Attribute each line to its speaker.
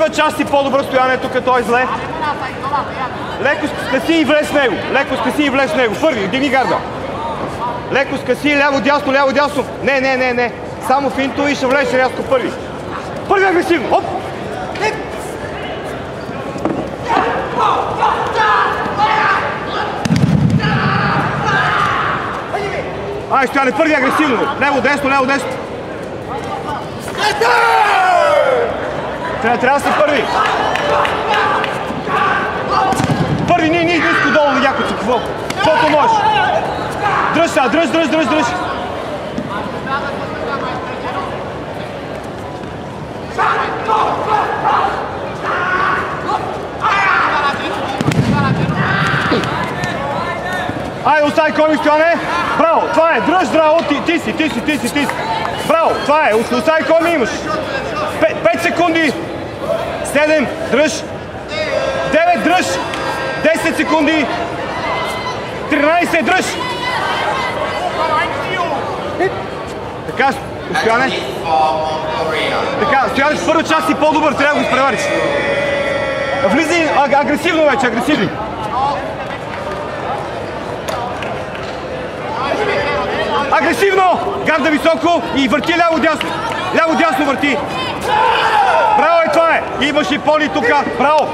Speaker 1: Първа част си по-добро стоянето, като е зле. Леко скъси и влез в него. Леко скъси и влез в него. Първи, дигни гарда. Леко скъси, ляво-дясно, ляво-дясно. Не. Само финто и ще влезеш рязко първи. Първи агресивно. Оп! Ай, Стояне, първи агресивно. Ляво-десно, ляво-десно. Трябва да си първи. Първи, ниско долу, яко си, какво? Колко можеш? Дръж сега, дръж. Айде, остави коми, Стояне. Браво, това е, дръж здраво, ти си. Браво, това е, остави коми имаш. 5 секунди. 7, дръж. 9, дръж. 10 секунди. 13, дръж. Така, Стояне. Така, Стояне, в първа част си по-добър, трябва да го изпревариш. Влизай агресивно вече, агресивни. Агресивно! Гарда високо и върти ляво-дясно. Ляво-дясно върти. Браво, това е! Имаш и поли тук. Браво!